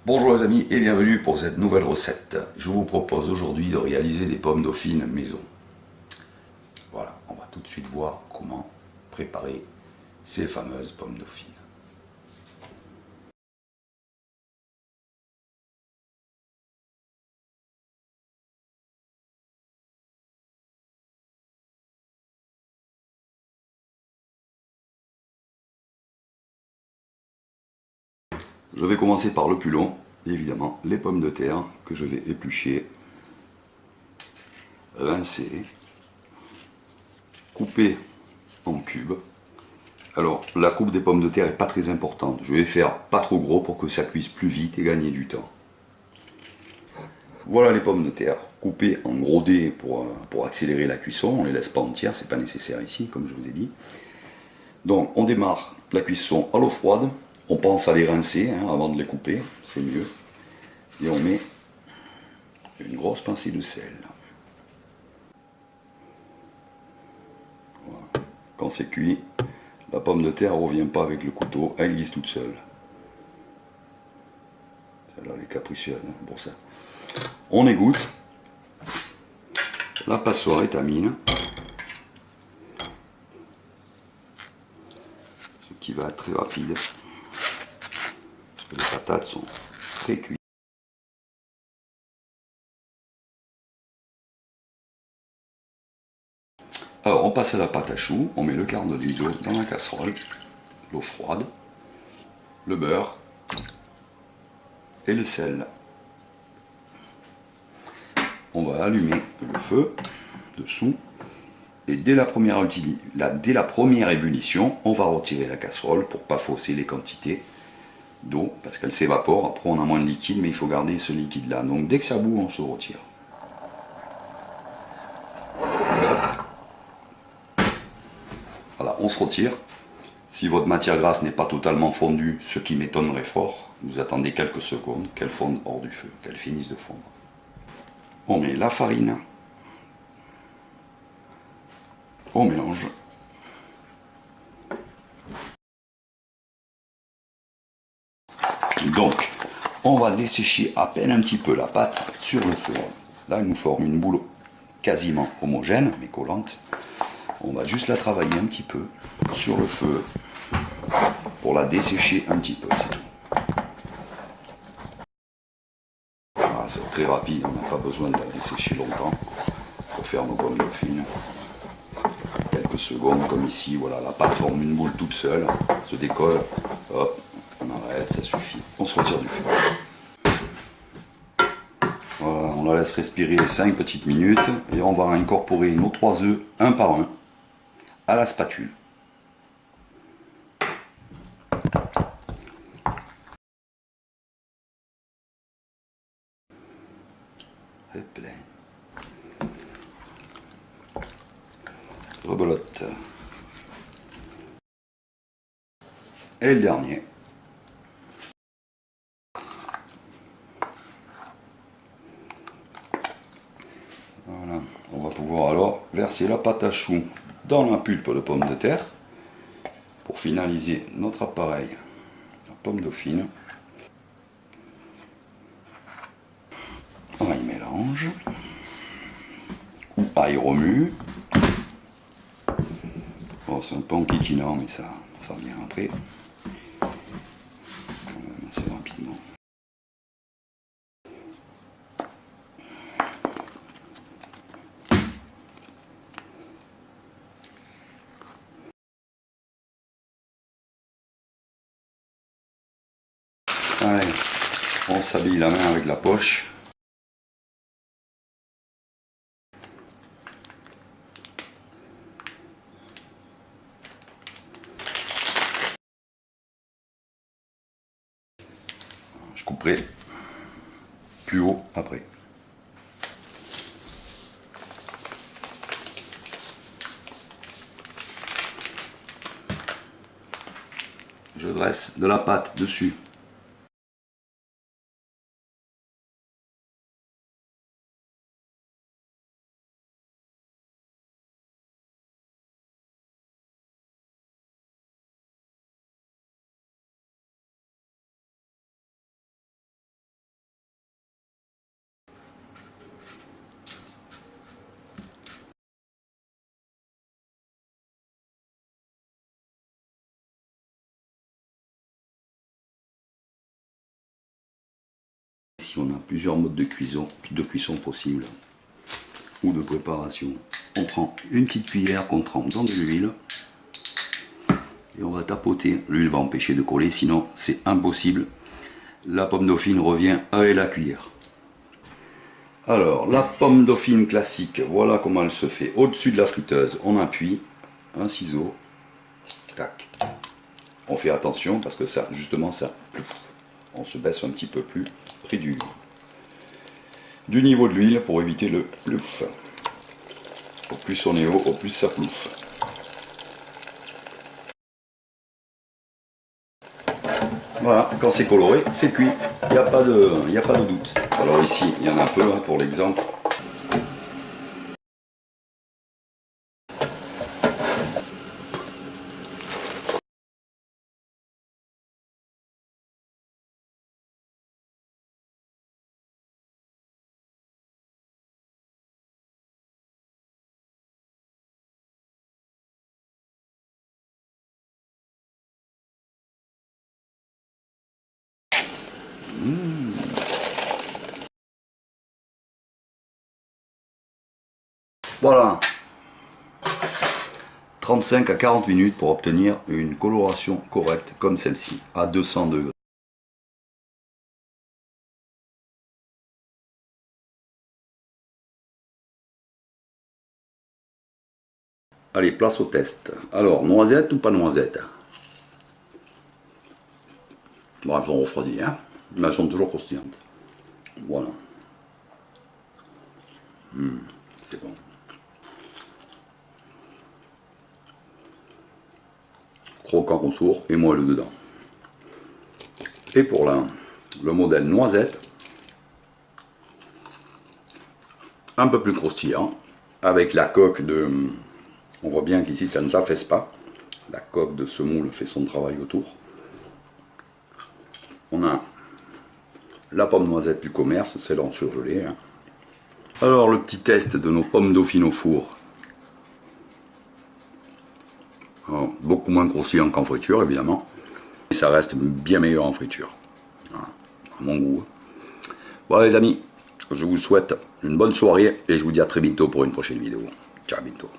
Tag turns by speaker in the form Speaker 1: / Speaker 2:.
Speaker 1: Bonjour les amis et bienvenue pour cette nouvelle recette. Je vous propose aujourd'hui de réaliser des pommes dauphines maison. Voilà, on va tout de suite voir comment préparer ces fameuses pommes dauphines. Je vais commencer par le plus long, évidemment les pommes de terre que je vais éplucher, rincer, couper en cubes. Alors la coupe des pommes de terre est pas très importante, je vais faire pas trop gros pour que ça cuise plus vite et gagner du temps. Voilà les pommes de terre, coupées en gros dés pour accélérer la cuisson. On ne les laisse pas entières, c'est pas nécessaire ici, comme je vous ai dit. Donc on démarre la cuisson à l'eau froide. On pense à les rincer avant de les couper, c'est mieux. Et on met une grosse pincée de sel. Voilà. Quand c'est cuit, la pomme de terre ne revient pas avec le couteau, elle glisse toute seule. Celle-là, elle est capricieuse pour ça. On égoutte. La passoire étamine. Ce qui va être très rapide. Parce que les patates sont très cuites. Alors on passe à la pâte à choux, on met le quart de litre d'eau dans la casserole, l'eau froide, le beurre et le sel. On va allumer le feu dessous et dès la première ébullition, on va retirer la casserole pour ne pas fausser les quantités d'eau parce qu'elle s'évapore. Après on a moins de liquide mais il faut garder ce liquide là. Donc dès que ça bout, on se retire. Voilà, on se retire. Si votre matière grasse n'est pas totalement fondue, ce qui m'étonnerait fort, vous attendez quelques secondes qu'elle fonde hors du feu, qu'elle finisse de fondre. On met la farine, on mélange. Donc, on va dessécher à peine un petit peu la pâte sur le feu. Là, elle nous forme une boule quasiment homogène, mais collante. On va juste la travailler un petit peu sur le feu pour la dessécher un petit peu, c'est tout. Voilà, c'est très rapide, on n'a pas besoin de la dessécher longtemps pour faire nos pommes dauphines. Quelques secondes comme ici, voilà, la pâte forme une boule toute seule, se décolle, hop, on arrête, ça suffit, on se retire du feu. Voilà, on la laisse respirer 5 petites minutes et on va incorporer nos 3 œufs un par un à la spatule. Hop là. Rebelote. Et le dernier. Voilà, on va pouvoir alors verser la pâte à choux dans la pulpe de pomme de terre pour finaliser notre appareil, la pomme dauphine. On y mélange, ou il remue. Bon, c'est un peu enquiquinant, mais ça vient après, quand même assez rapidement. Allez, on s'habille la main avec la poche. Je couperai plus haut après. Je dresse de la pâte dessus. ici on a plusieurs modes de cuisson possibles ou de préparation. On prend une petite cuillère qu'on trempe dans de l'huile et on va tapoter. L'huile va empêcher de coller, sinon c'est impossible. La pomme dauphine revient avec la cuillère. Alors, la pomme dauphine classique, voilà comment elle se fait. Au-dessus de la friteuse, on appuie un ciseau, tac. On fait attention parce que ça, justement, ça, on se baisse un petit peu plus près du niveau de l'huile pour éviter le plouf. Au plus on est haut, au plus ça plouffe. Voilà, quand c'est coloré, c'est cuit. Il n'y a pas de doute. Alors ici, il y en a un peu hein, pour l'exemple. Voilà. 35 à 40 minutes pour obtenir une coloration correcte comme celle-ci, à 200 degrés. Allez, place au test. Alors, noisette ou pas noisette? Bon, elles sont refroidies, hein, mais elles sont toujours croustillantes. Voilà. C'est bon. Croquant autour et moelleux dedans. Et pour le modèle noisette, un peu plus croustillant, avec la coque de... On voit bien qu'ici ça ne s'affaisse pas. La coque de semoule fait son travail autour. On a la pomme noisette du commerce, celle en surgelé. Hein. Alors le petit test de nos pommes dauphines au four. Alors, beaucoup moins croustillant qu'en friture évidemment. Et ça reste bien meilleur en friture. Voilà, à mon goût. Bon les amis, je vous souhaite une bonne soirée et je vous dis à très bientôt pour une prochaine vidéo. Ciao, à bientôt.